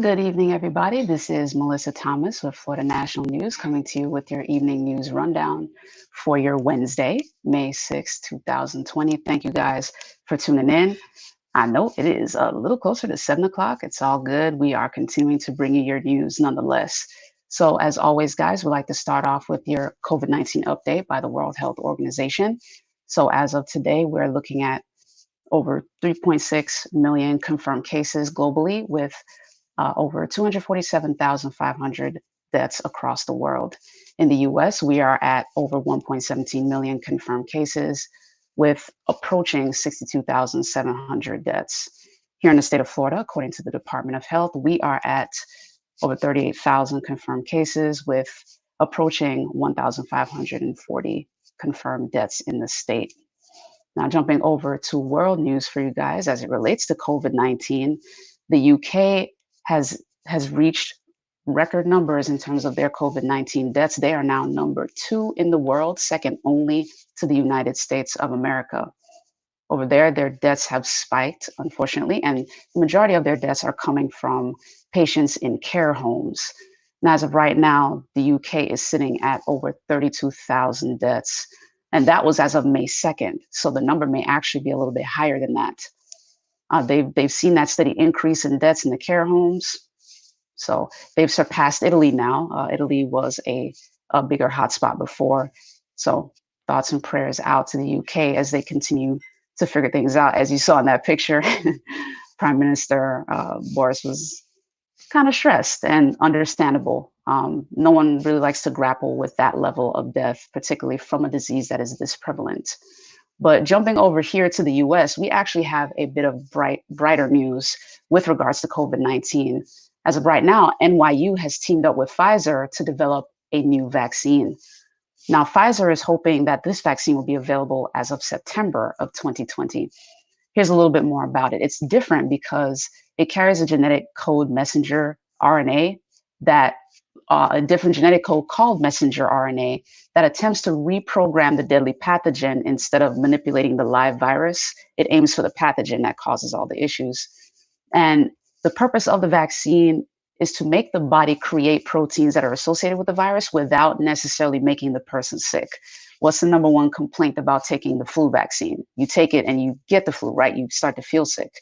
Good evening, everybody. This is Mellissa Thomas with Florida National News coming to you with your evening news rundown for your Wednesday, May 6th, 2020. Thank you guys for tuning in. I know it is a little closer to 7 o'clock. It's all good. We are continuing to bring you your news nonetheless. So, as always, guys, we'd like to start off with your COVID-19 update by the World Health Organization. So, as of today, we're looking at over 3.6 million confirmed cases globally with over 247,500 deaths across the world. In the US, we are at over 1.17 million confirmed cases with approaching 62,700 deaths. Here in the state of Florida, according to the Department of Health, we are at over 38,000 confirmed cases with approaching 1,540 confirmed deaths in the state. Now, jumping over to world news for you guys as it relates to COVID-19, the UK has reached record numbers in terms of their COVID-19 deaths. They are now number 2 in the world, second only to the United States of America. Over there, their deaths have spiked, unfortunately, and the majority of their deaths are coming from patients in care homes. And as of right now, the UK is sitting at over 32,000 deaths. And that was as of May 2nd. So the number may actually be a little bit higher than that. They've seen that steady increase in deaths in the care homes. So they've surpassed Italy now. Italy was a bigger hotspot before. So thoughts and prayers out to the UK as they continue to figure things out. As you saw in that picture, Prime Minister Boris was kind of stressed and understandable. No one really likes to grapple with that level of death, particularly from a disease that is this prevalent. But jumping over here to the US, we actually have a bit of brighter news with regards to COVID-19. As of right now, NYU has teamed up with Pfizer to develop a new vaccine. Now, Pfizer is hoping that this vaccine will be available as of September of 2020. Here's a little bit more about it. It's different because it carries a genetic code messenger RNA that a different genetic code called messenger RNA that attempts to reprogram the deadly pathogen instead of manipulating the live virus. It aims for the pathogen that causes all the issues. And the purpose of the vaccine is to make the body create proteins that are associated with the virus without necessarily making the person sick. What's the number one complaint about taking the flu vaccine? You take it and you get the flu, right? You start to feel sick.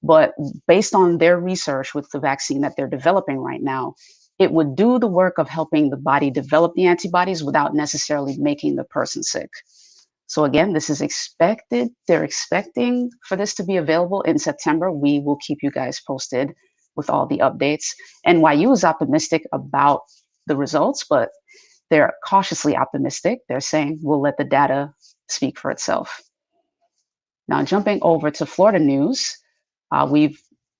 But based on their research with the vaccine that they're developing right now, it would do the work of helping the body develop the antibodies without necessarily making the person sick. So again, this is expected. They're expecting for this to be available in September. We will keep you guys posted with all the updates. NYU is optimistic about the results, but they're cautiously optimistic. They're saying we'll let the data speak for itself. Now, jumping over to Florida news,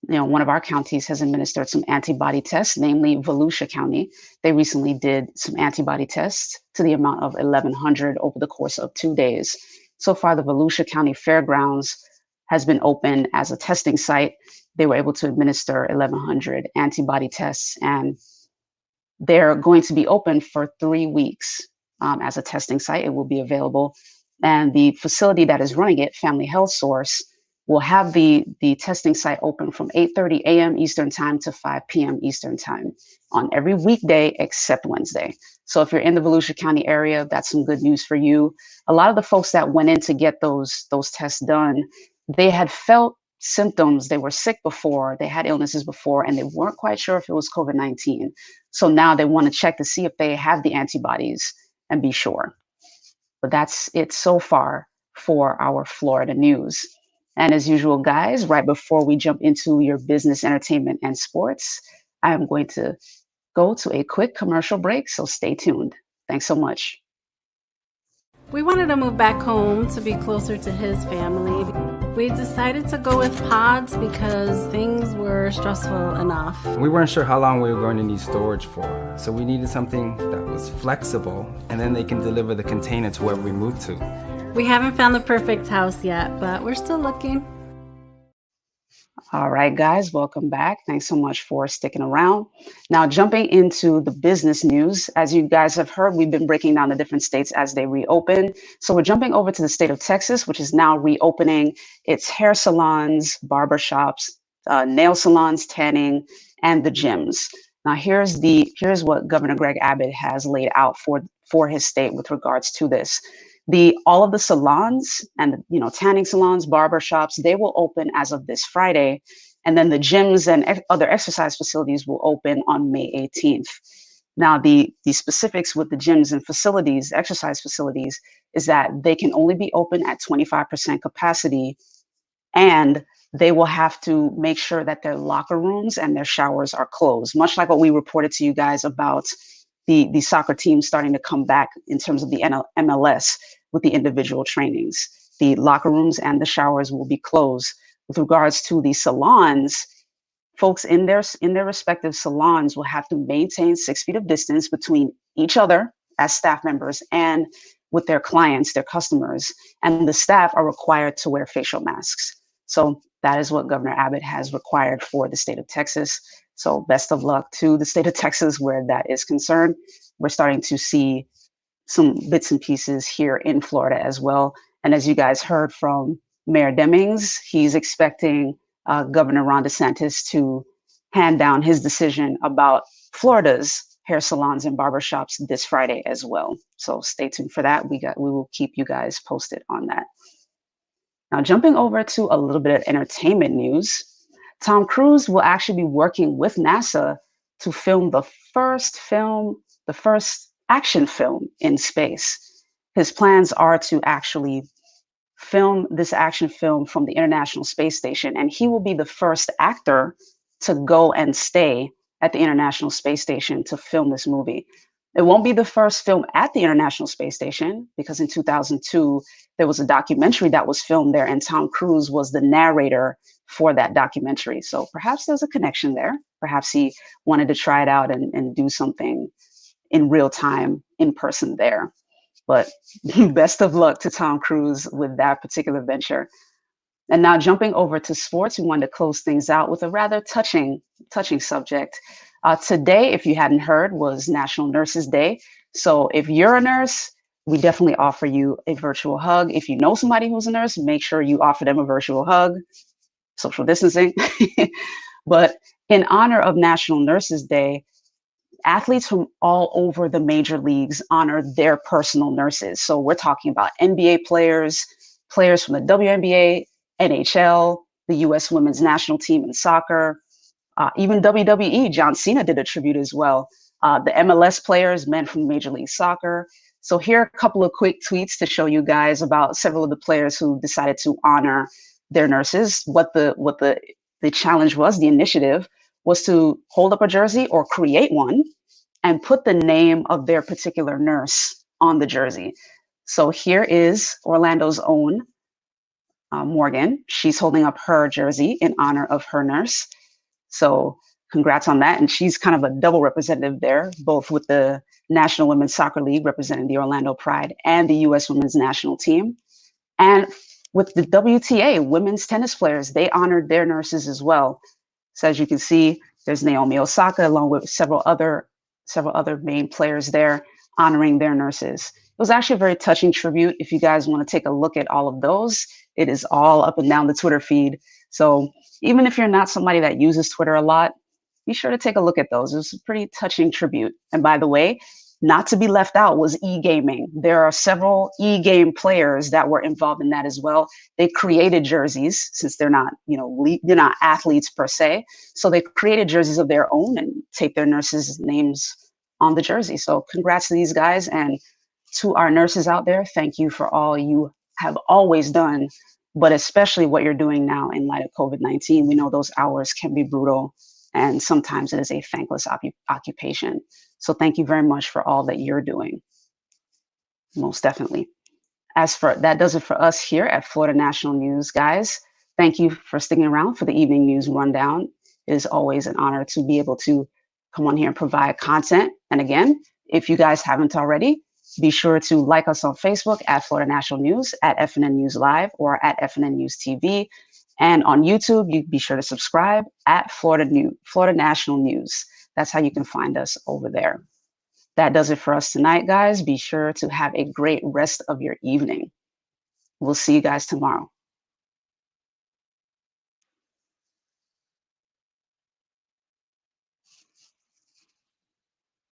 one of our counties has administered some antibody tests, namely Volusia County. They recently did some antibody tests to the amount of 1,100 over the course of 2 days. So far, the Volusia County Fairgrounds has been open as a testing site. They were able to administer 1,100 antibody tests, and they're going to be open for 3 weeks as a testing site. It will be available. And the facility that is running it, Family Health Source, will have the testing site open from 8:30 a.m. Eastern Time to 5 p.m. Eastern Time on every weekday except Wednesday. So if you're in the Volusia County area, that's some good news for you. A lot of the folks that went in to get those tests done, they had felt symptoms. They were sick before, they had illnesses before, and they weren't quite sure if it was COVID-19. So now they want to check to see if they have the antibodies and be sure. But that's it so far for our Florida news. And as usual, guys, right before we jump into your business, entertainment, and sports, I am going to go to a quick commercial break, so stay tuned. Thanks so much. We wanted to move back home to be closer to his family. We decided to go with pods because things were stressful enough. We weren't sure how long we were going to need storage for, so we needed something that was flexible, and then they can deliver the container to wherever we move to. We haven't found the perfect house yet, but we're still looking. All right, guys, welcome back. Thanks so much for sticking around. Now, jumping into the business news, as you guys have heard, we've been breaking down the different states as they reopen. So we're jumping over to the state of Texas, which is now reopening its hair salons, barber shops, nail salons, tanning, and the gyms. Now, here's what Governor Greg Abbott has laid out for his state with regards to this. All of the salons and tanning salons, barber shops, they will open as of this Friday, and then the gyms and other exercise facilities will open on May 18th. Now, the specifics with the gyms and facilities, exercise facilities, is that they can only be open at 25% capacity, and they will have to make sure that their locker rooms and their showers are closed, much like what we reported to you guys about the soccer team starting to come back in terms of the MLS with the individual trainings. The locker rooms and the showers will be closed. With regards to the salons, folks in their respective salons will have to maintain 6 feet of distance between each other as staff members and with their clients, their customers, and the staff are required to wear facial masks. So that is what Governor Abbott has required for the state of Texas. So best of luck to the state of Texas where that is concerned. We're starting to see some bits and pieces here in Florida as well. And as you guys heard from Mayor Demings, he's expecting Governor Ron DeSantis to hand down his decision about Florida's hair salons and barbershops this Friday as well. So stay tuned for that. We will keep you guys posted on that. Now, jumping over to a little bit of entertainment news, Tom Cruise will actually be working with NASA to film the first action film in space. His plans are to actually film this action film from the International Space Station, and he will be the first actor to go and stay at the International Space Station to film this movie. It won't be the first film at the International Space Station, because in 2002, there was a documentary that was filmed there, and Tom Cruise was the narrator for that documentary. So perhaps there's a connection there. Perhaps he wanted to try it out and do something in real time, in person there. But best of luck to Tom Cruise with that particular venture. And now jumping over to sports, we wanted to close things out with a rather touching subject. Today, if you hadn't heard, was National Nurses Day. So if you're a nurse, we definitely offer you a virtual hug. If you know somebody who's a nurse, make sure you offer them a virtual hug, social distancing. But in honor of National Nurses Day, athletes from all over the major leagues honor their personal nurses. So we're talking about NBA players, players from the WNBA, NHL, the U.S. women's national team in soccer, even WWE. John Cena did a tribute as well. The MLS players, men from Major League Soccer. So here are a couple of quick tweets to show you guys about several of the players who decided to honor their nurses. What the challenge was, the initiative, was to hold up a jersey or create one and put the name of their particular nurse on the jersey. So here is Orlando's own Morgan. She's holding up her jersey in honor of her nurse. So congrats on that. And she's kind of a double representative there, both with the National Women's Soccer League representing the Orlando Pride and the U.S. Women's National Team. And with the WTA, women's tennis players, they honored their nurses as well. So as you can see, there's Naomi Osaka along with several other main players there honoring their nurses. It was actually a very touching tribute. If you guys want to take a look at all of those, it is all up and down the Twitter feed. So even if you're not somebody that uses Twitter a lot, be sure to take a look at those. It was a pretty touching tribute. And by the way, not to be left out was e-gaming. There are several e-game players that were involved in that as well. They created jerseys, since they're not, they're not athletes per se. So they created jerseys of their own and take their nurses' names on the jersey. So congrats to these guys, and to our nurses out there, thank you for all you have always done, but especially what you're doing now in light of COVID-19. We know those hours can be brutal, and sometimes it is a thankless occupation. So thank you very much for all that you're doing. Most definitely. As for that, does it for us here at Florida National News, guys. Thank you for sticking around for the evening news rundown. It is always an honor to be able to come on here and provide content. And again, if you guys haven't already, be sure to like us on Facebook at Florida National News, at FNN News Live, or at FNN News TV. And on YouTube, you be sure to subscribe at Florida National News. That's how you can find us over there. That does it for us tonight, guys. Be sure to have a great rest of your evening. We'll see you guys tomorrow.